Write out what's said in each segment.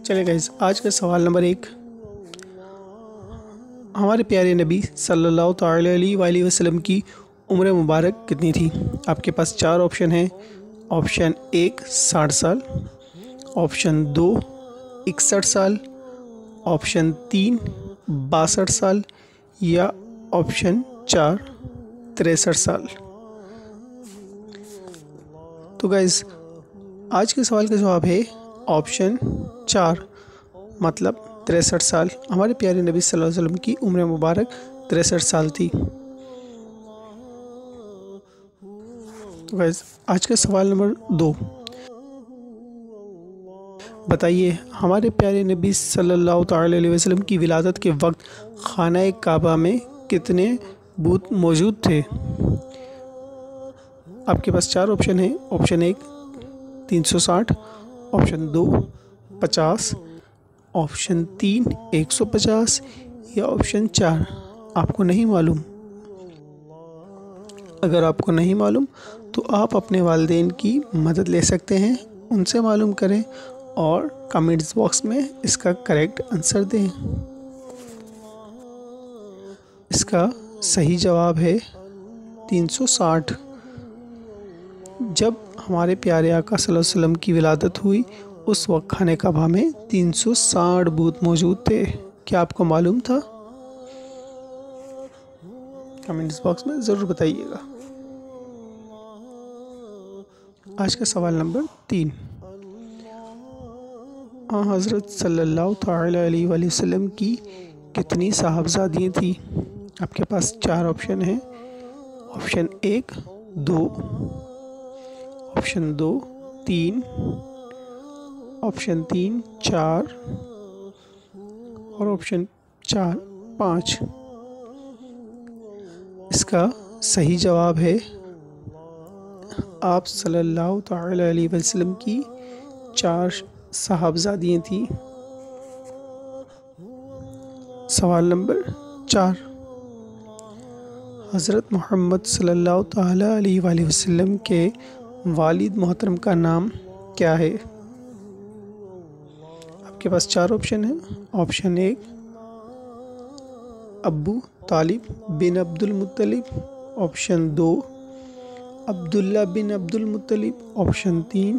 چلے گائز، آج کا سوال نمبر 1، ہمارے پیارے نبی صلی اللہ تعالی علیہ وآلہ وسلم کی عمر مبارک کتنی تھی؟ آپ کے پاس 4 آپشن ہیں۔ آپشن 1 60 سال، آپشن 2 61 سال، آپشن 3 62 سال یا آپشن 4 63 سال۔ تو گائز آج کے سوال کا جواب ہے آپشن 4 مطلب 63 سال۔ ہمارے پیارے نبی صلی اللہ علیہ وسلم کی عمر مبارک 63 سال تھی۔ تو گائز آج کا سوال نمبر 2، بتائیے ہمارے پیارے نبی صلی اللہ تعالی علیہ وسلم کی ولادت کے وقت خانہ کعبہ میں کتنے بت موجود تھے؟ آپ کے پاس 4 آپشن ہیں۔ آپشن 1 360، آپشن 2 50، آپشن 3 150 یا آپشن 4 آپ کو نہیں معلوم۔ اگر آپ کو نہیں معلوم تو آپ اپنے والدین کی مدد لے سکتے ہیں، ان سے معلوم کریں اور کمنٹس باکس میں اس کا کریکٹ آنسر دیں۔ اس کا صحیح جواب ہے 360۔ جب ہمارے پیارے آقا صلی اللہ علیہ وسلم کی ولادت ہوئی اس وقت خانہ کعبہ میں 360 بت موجود تھے۔ کیا آپ کو معلوم تھا؟ کمنٹس باکس میں ضرور بتائیے گا۔ آج کا سوال نمبر 3، حضرت صلی اللہ تعالی علیہ وآلہ وسلم کی کتنی صاحبزادیاں تھیں؟ آپ کے پاس 4 آپشن ہیں۔ آپشن 1 2، آپشن 2 3، آپشن 3 4 اور آپشن 4 5۔ اس کا صحیح جواب ہے آپ صلی اللہ تعالی علیہ وسلم کی 4 صاحبزادیاں تھیں۔ سوال نمبر 4، حضرت محمد صلی اللہ تعالی علیہ وآلہ وسلم کے والد محترم کا نام کیا ہے؟ آپ کے پاس 4 آپشن ہیں۔ آپشن 1 ابو طالب بن عبد المطلب، آپشن 2 عبداللہ بن عبد المطلب، آپشن 3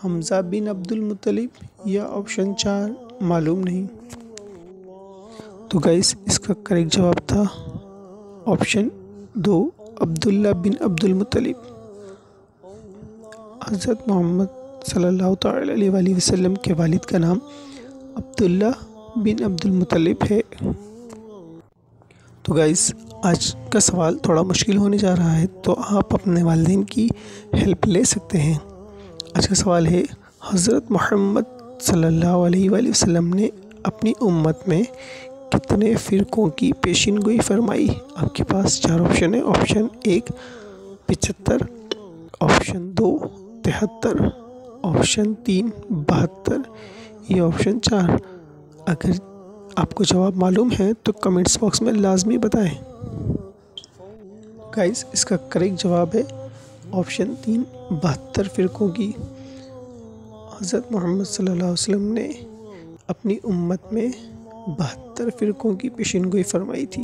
حمزہ بن عبد المطلب یا آپشن 4 معلوم نہیں۔ تو گائز اس کا کریکٹ جواب تھا آپشن 2 عبداللہ بن عبد المطلب۔ حضرت محمد صلی اللہ تعالی علیہ وآلہ وسلم کے والد کا نام عبداللہ بن عبد المطلب ہے۔ تو گائز آج کا سوال تھوڑا مشکل ہونے جا رہا ہے، تو آپ اپنے والدین کی ہیلپ لے سکتے ہیں۔ آج کا سوال ہے حضرت محمد صلی اللہ علیہ وآلہ وسلم نے اپنی امت میں کتنے فرقوں کی پیشین گوئی فرمائی؟ آپ کے پاس 4 آپشن ہیں۔ آپشن 1 75، آپشن 2 73، آپشن 3 72 یا آپشن 4۔ اگر آپ کو جواب معلوم ہے تو کمنٹس باکس میں لازمی بتائیں۔ گائز اس کا کریکٹ جواب ہے آپشن 3 72 فرقوں کی۔ حضرت محمد صلی اللہ علیہ وسلم نے اپنی امت میں 72 فرقوں کی پیشین گوئی فرمائی تھی۔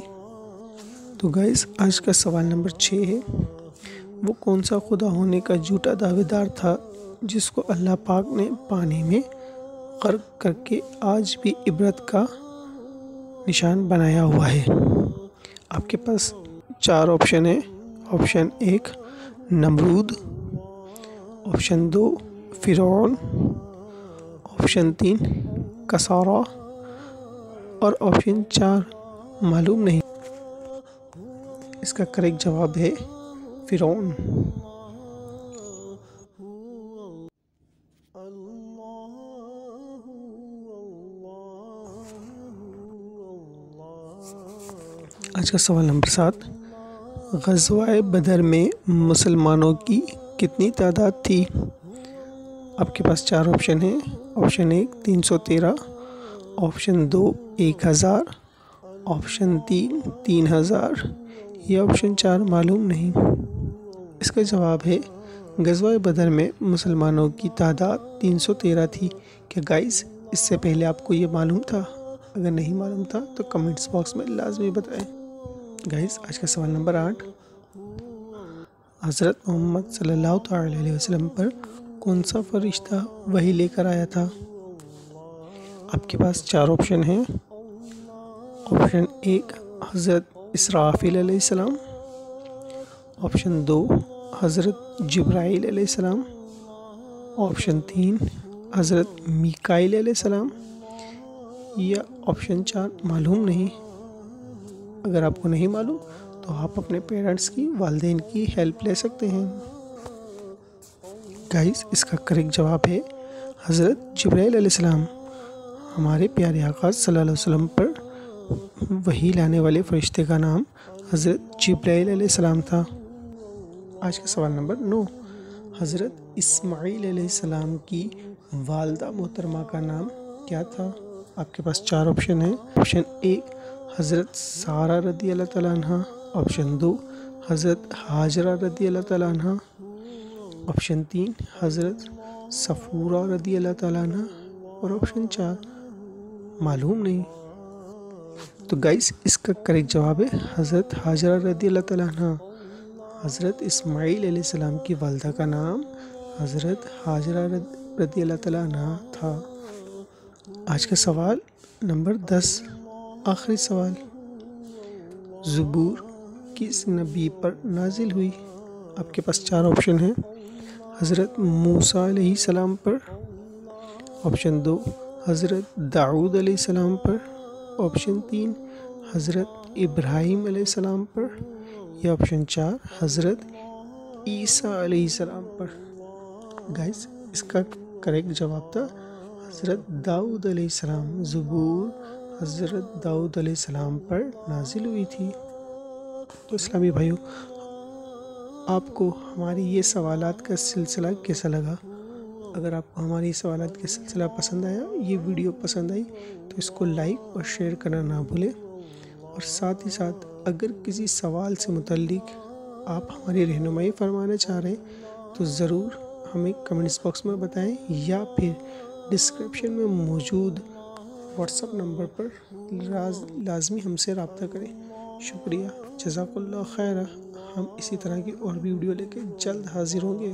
تو گائز آج کا سوال نمبر 6 ہے، وہ کون سا خدا ہونے کا جھوٹا دعوے دار تھا جس کو اللہ پاک نے پانی میں غرق کر کے آج بھی عبرت کا نشان بنایا ہوا ہے؟ آپ کے پاس 4 آپشن ہیں۔ آپشن 1 نمرود، آپشن 2 فرعون، آپشن 3 کسارا اور آپشن 4 معلوم نہیں۔ اس کا کریکٹ جواب ہے فرعون۔ آج کا سوال نمبر 7، غزوہ بدر میں مسلمانوں کی کتنی تعداد تھی؟ آپ کے پاس 4 آپشن ہیں۔ آپشن 1 313، آپشن 2 1000، آپشن 3 3000 یا آپشن 4 معلوم نہیں۔ اس کا جواب ہے غزوہ بدر میں مسلمانوں کی تعداد 313 تھی۔ کیا گائز اس سے پہلے آپ کو یہ معلوم تھا؟ اگر نہیں معلوم تھا تو کمنٹس باکس میں لازمی بتائیں۔ گائز آج کا سوال نمبر 8، حضرت محمد صلی اللہ تعالی علیہ وسلم پر کون سا فرشتہ وحی لے کر آیا تھا؟ آپ کے پاس 4 آپشن ہیں۔ آپشن 1 حضرت اسرافیل علیہ السلام، آپشن 2 حضرت جبرائیل علیہ السلام، آپشن 3 حضرت میکائیل علیہ السلام، یا آپشن 4 معلوم نہیں۔ اگر آپ کو نہیں معلوم تو آپ اپنے پیرنٹس کی، والدین کی ہیلپ لے سکتے ہیں۔ گائز اس کا کریکٹ جواب ہے حضرت جبرائیل علیہ السلام۔ ہمارے پیارے آقا صلی اللہ علیہ وسلم پر وحی لانے والے فرشتے کا نام حضرت جبرائیل علیہ السلام تھا۔ آج کا سوال نمبر 9، حضرت اسماعیل علیہ السلام کی والدہ محترمہ کا نام کیا تھا؟ آپ کے پاس 4 آپشن ہیں۔ آپشن 1 حضرت سارہ رضی اللہ تعالیٰ عنہ، آپشن 2 حضرت ہاجرہ رضی اللہ تعالیٰ عنہ، آپشن 3 حضرت صفورہ رضی اللہ تعالیٰ عنہ، اور آپشن 4 معلوم نہیں۔ تو گائز اس کا کریکٹ جواب ہے حضرت ہاجرہ رضی اللہ تعالیٰ عنہ۔ حضرت اسماعیل علیہ السلام کی والدہ کا نام حضرت ہاجرہ رضی اللہ تعالیٰ عنہ تھا۔ آج کا سوال نمبر 10، آخری سوال، زبور کس نبی پر نازل ہوئی؟ آپ کے پاس 4 آپشن ہیں۔ حضرت موسیٰ علیہ السلام پر، آپشن 2 حضرت داؤد علیہ السلام پر، آپشن 3 حضرت ابراہیم علیہ السلام پر، یا آپشن 4 حضرت عیسیٰ علیہ السلام پر۔ گائز اس کا کریکٹ جواب تھا حضرت داؤد علیہ السلام۔ زبور حضرت داؤد علیہ السلام پر نازل ہوئی تھی۔ تو اسلامی بھائیوں، آپ کو ہماری یہ سوالات کا سلسلہ کیسا لگا؟ اگر آپ کو ہماری سوالات کا سلسلہ پسند آیا، یہ ویڈیو پسند آئی، تو اس کو لائک اور شیئر کرنا نہ بھولیں، اور ساتھ ہی ساتھ اگر کسی سوال سے متعلق آپ ہماری رہنمائی فرمانا چاہ رہے ہیں تو ضرور ہمیں کمنٹس باکس میں بتائیں، یا پھر ڈسکرپشن میں موجود واٹس ایپ نمبر پر لازمی ہم سے رابطہ کریں۔ شکریہ، جزاک اللہ خیر۔ ہم اسی طرح کی اور بھی ویڈیو لے کے جلد حاضر ہوں گے۔